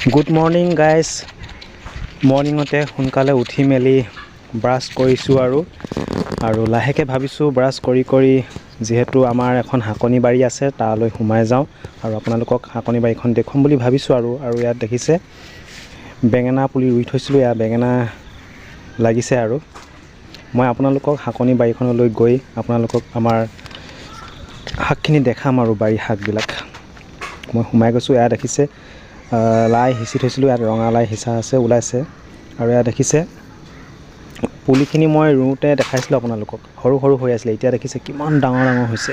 Good morning guys. মৰ্ণিঙতে সোনকালে উঠি মেলি ব্ৰাছ কৰিছোঁ আৰু লাহেকৈ ভাবিছোঁ ব্ৰাছ কৰি যিহেতু আমাৰ এখন শাকনি বাৰী আছে তালৈ সোমাই যাওঁ আৰু আপোনালোকক শাকনি বাৰীখন দেখুৱাম বুলি ভাবিছোঁ আৰু ইয়াত দেখিছে বেঙেনা পুলি ৰুই থৈছিলোঁ। ইয়াত বেঙেনা লাগিছে আৰু মই আপোনালোকক শাকনি বাৰীখনলৈ গৈ আপোনালোকক আমাৰ শাকখিনি দেখাম আৰু বাৰীৰ শাকবিলাক। মই সোমাই গৈছোঁ। ইয়াত দেখিছে লাই সিঁচি থৈছিলোঁ, ইয়াত ৰঙা লাই সিঁচা আছে ওলাইছে আৰু ইয়াত দেখিছে পুলিখিনি মই ৰুওঁতে দেখাইছিলোঁ আপোনালোকক, সৰু সৰু হৈ আছিলে। এতিয়া দেখিছে কিমান ডাঙৰ ডাঙৰ হৈছে,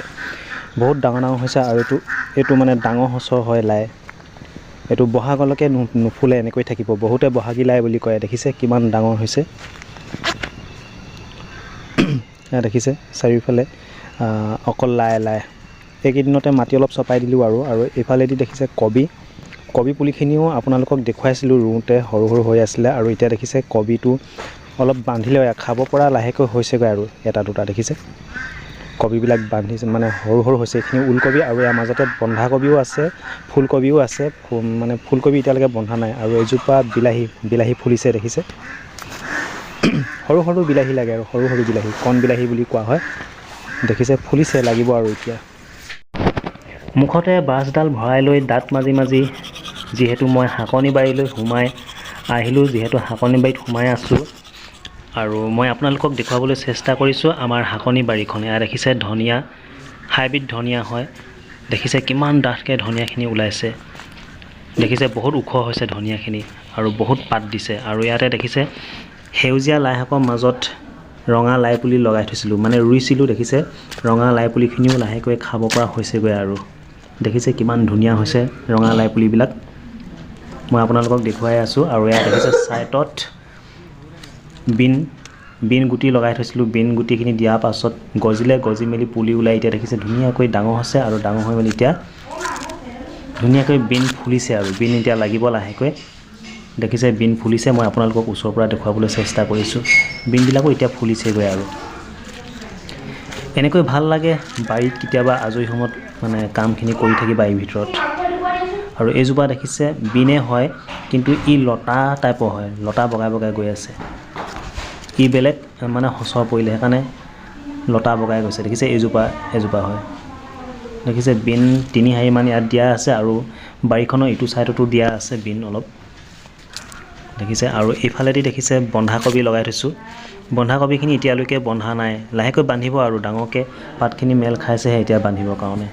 বহুত ডাঙৰ ডাঙৰ হৈছে আৰু এইটো মানে ডাঙৰ সঁচৰ হয় লাই। এইটো বহাগলৈকে নুফুলে, এনেকৈ থাকিব। বহুতে বহাগী লাই বুলি কয়। দেখিছে কিমান ডাঙৰ হৈছে। ইয়াত দেখিছে চাৰিওফালে অকল লাই। এইকেইদিনতে মাটি অলপ চপাই দিলোঁ আৰু এইফালেদি দেখিছে কবি পুলিখিনিও আপোনালোকক দেখুৱাইছিলোঁ ৰুওঁতে, সৰু সৰু হৈ আছিলে আৰু এতিয়া দেখিছে কবিটো অলপ বান্ধিলে খাব পৰা লাহেকৈ হৈছেগৈ আৰু এটা দুটা দেখিছে কবিবিলাক বান্ধিছে, মানে সৰু সৰু হৈছে। এইখিনি ওলকবি আৰু ইয়াৰ মাজতে বন্ধাকবিও আছে, ফুলকবিও আছে। মানে ফুলকবি এতিয়ালৈকে বন্ধা নাই আৰু এজোপা বিলাহী ফুলিছে দেখিছে। সৰু সৰু বিলাহী লাগে আৰু সৰু সৰু বিলাহী, কণ বিলাহী বুলি কোৱা হয়। দেখিছে ফুলিছে, লাগিব আৰু এতিয়া। মুখতে ব্ৰাছডাল ভৰাই লৈ দাঁত মাজি যিহেতু মই শাকনি বাৰীলৈ সোমাই আহিলোঁ, যিহেতু শাকনি বাৰীত সোমাই আছোঁ আৰু মই আপোনালোকক দেখুৱাবলৈ চেষ্টা কৰিছোঁ আমাৰ শাকনি বাৰীখন। এয়া দেখিছে ধনিয়া, হাইব্ৰিড ধনিয়া হয়। দেখিছে কিমান ডাঠকৈ ধনিয়াখিনি ওলাইছে। দেখিছে বহুত ওখ হৈছে ধনিয়াখিনি আৰু বহুত পাত দিছে। আৰু ইয়াতে দেখিছে সেউজীয়া লাই শাকৰ মাজত ৰঙা লাই পুলি লগাই থৈছিলোঁ, মানে ৰুইছিলোঁ। দেখিছে ৰঙা লাই পুলিখিনিও লাহেকৈ খাব পৰা হৈছেগৈ আৰু দেখিছে কিমান ধুনীয়া হৈছে ৰঙা লাই পুলিবিলাক। মই আপোনালোকক দেখুৱাই আছোঁ। আৰু ইয়াত দেখিছে ছাইডত বিন গুটি লগাই থৈছিলোঁ। বিন গুটিখিনি দিয়াৰ পাছত গজি মেলি পুলি ওলাই এতিয়া দেখিছে ধুনীয়াকৈ ডাঙৰ হৈছে আৰু ডাঙৰ হৈ মেলি এতিয়া ধুনীয়াকৈ বিন ফুলিছে আৰু বিন এতিয়া লাগিব লাহেকৈ। দেখিছে বিন ফুলিছে। মই আপোনালোকক ওচৰৰ পৰা দেখুৱাবলৈ চেষ্টা কৰিছোঁ। বিনবিলাকো এতিয়া ফুলিছেগৈ আৰু এনেকৈ ভাল লাগে বাৰীত কেতিয়াবা আজৰি সময়ত মানে কামখিনি কৰি থাকি বাৰীৰ ভিতৰত। আৰু এইজোপা দেখিছে বিনে হয়, কিন্তু ই লতা টাইপৰ হয়, লতা বগাই গৈ আছে। ই বেলেগ মানে সঁচৰ পৰিলে, সেইকাৰণে লতা বগাই গৈছে। দেখিছে এজোপা হয়। দেখিছে বিন 3 হাৰিমান ইয়াত দিয়া আছে আৰু বাৰীখনৰ ইটো ছাইডতো দিয়া আছে বিন অলপ দেখিছে। আৰু এইফালেদি দেখিছে বন্ধাকবি লগাই থৈছোঁ। বন্ধাকবিখিনি এতিয়ালৈকে বন্ধা নাই, লাহেকৈ বান্ধিব আৰু ডাঙৰকৈ পাতখিনি মেল খাইছেহে এতিয়া বান্ধিবৰ কাৰণে।